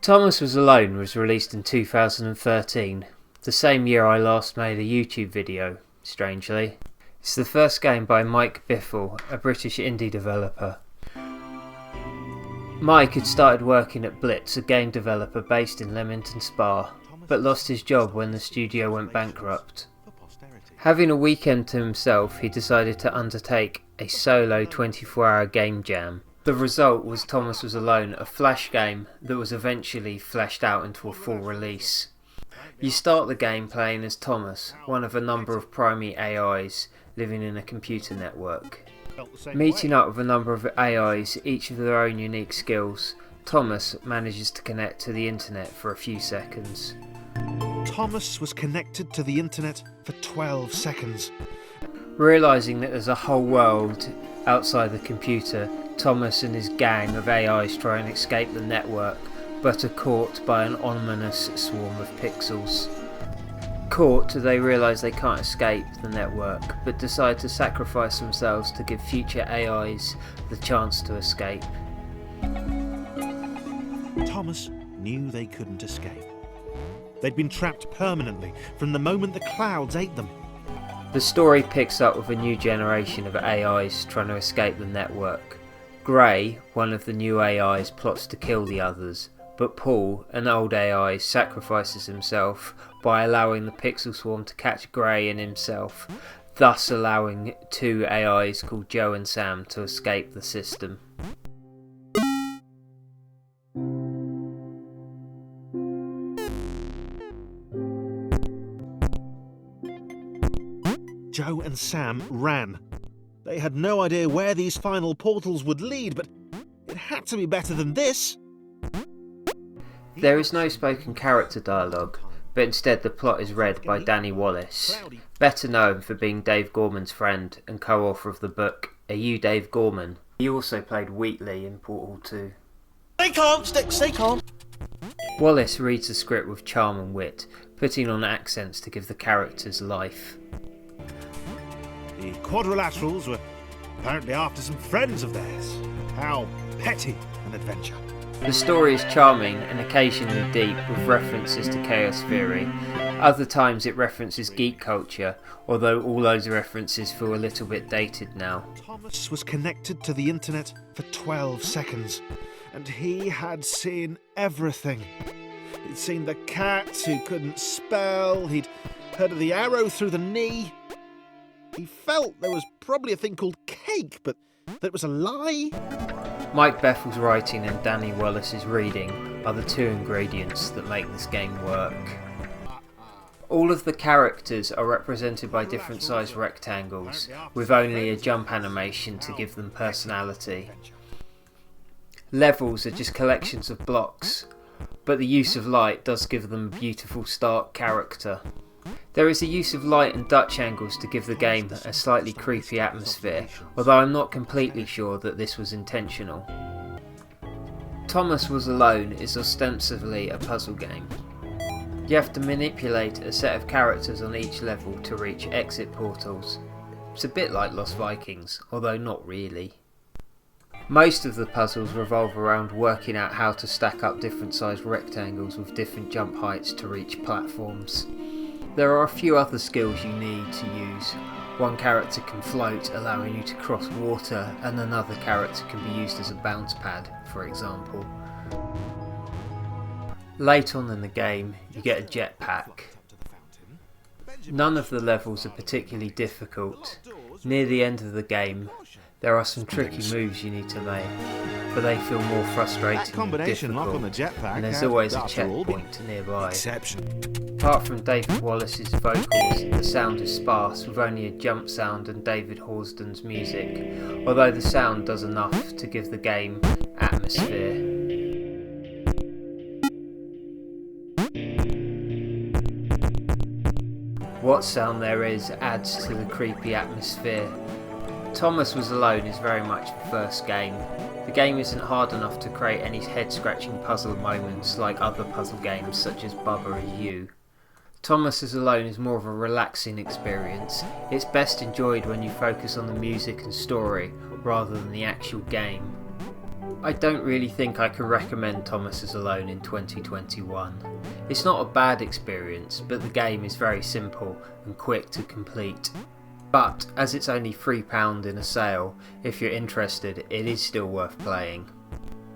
Thomas Was Alone was released in 2013, the same year I last made a YouTube video, strangely. It's the first game by Mike Biffle, a British indie developer. Mike had started working at Blitz, a game developer based in Leamington Spa, but lost his job when the studio went bankrupt. Having a weekend to himself, he decided to undertake a solo 24-hour game jam. The result was Thomas Was Alone, a flash game that was eventually fleshed out into a full release. You start the game playing as Thomas, one of a number of primary AIs living in a computer network. Meeting up with a number of AIs, each with their own unique skills, Thomas manages to connect to the internet for a few seconds. Thomas was connected to the internet for 12 seconds. Realising that there's a whole world outside the computer, Thomas and his gang of AIs try and escape the network, but are caught by an ominous swarm of pixels. Caught, they realise they can't escape the network, but decide to sacrifice themselves to give future AIs the chance to escape. Thomas knew they couldn't escape. They'd been trapped permanently from the moment the clouds ate them. The story picks up with a new generation of AIs trying to escape the network. Gray, one of the new AIs, plots to kill the others, but Paul, an old AI, sacrifices himself by allowing the pixel swarm to catch Gray and himself, thus allowing two AIs called Joe and Sam to escape the system. Joe and Sam ran. They had no idea where these final portals would lead, but it had to be better than this. There is no spoken character dialogue, but instead the plot is read by Danny Wallace, better known for being Dave Gorman's friend and co-author of the book Are You Dave Gorman? He also played Wheatley in Portal 2. They can't, Sticks, they can't. Wallace reads the script with charm and wit, putting on accents to give the characters life. The Quadrilaterals were apparently after some friends of theirs. How petty an adventure. The story is charming and occasionally deep, with references to chaos theory. Other times it references geek culture, although all those references feel a little bit dated now. Thomas was connected to the internet for 12 seconds, and he had seen everything. He'd seen the cat who couldn't spell, he'd heard of the arrow through the knee. He felt there was probably a thing called cake, but that it was a lie. Mike Biffle's writing and Danny Wallace's reading are the two ingredients that make this game work. All of the characters are represented by different sized rectangles, with only a jump animation to give them personality. Levels are just collections of blocks, but the use of light does give them a beautiful stark character. There is a use of light and Dutch angles to give the game a slightly creepy atmosphere, although I'm not completely sure that this was intentional. Thomas Was Alone is ostensibly a puzzle game. You have to manipulate a set of characters on each level to reach exit portals. It's a bit like Lost Vikings, although not really. Most of the puzzles revolve around working out how to stack up different sized rectangles with different jump heights to reach platforms. There are a few other skills you need to use. One character can float, allowing you to cross water, and another character can be used as a bounce pad, for example. Late on in the game, you get a jetpack. None of the levels are particularly difficult. Near the end of the game, there are some tricky moves you need to make, but they feel more frustrating and difficult, and there's always a checkpoint nearby. Apart from David Wallace's vocals, the sound is sparse with only a jump sound and David Horsden's music, although the sound does enough to give the game atmosphere. What sound there is adds to the creepy atmosphere. Thomas Was Alone is very much the first game. The game isn't hard enough to create any head-scratching puzzle moments like other puzzle games such as Bubba Is You. Thomas Was Alone is more of a relaxing experience. It's best enjoyed when you focus on the music and story rather than the actual game. I don't really think I can recommend Thomas is Alone in 2021. It's not a bad experience, but the game is very simple and quick to complete. But as it's only £3 in a sale, if you're interested, it is still worth playing.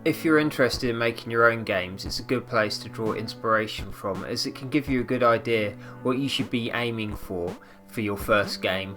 If you're interested in making your own games, it's a good place to draw inspiration from, as it can give you a good idea what you should be aiming for your first game.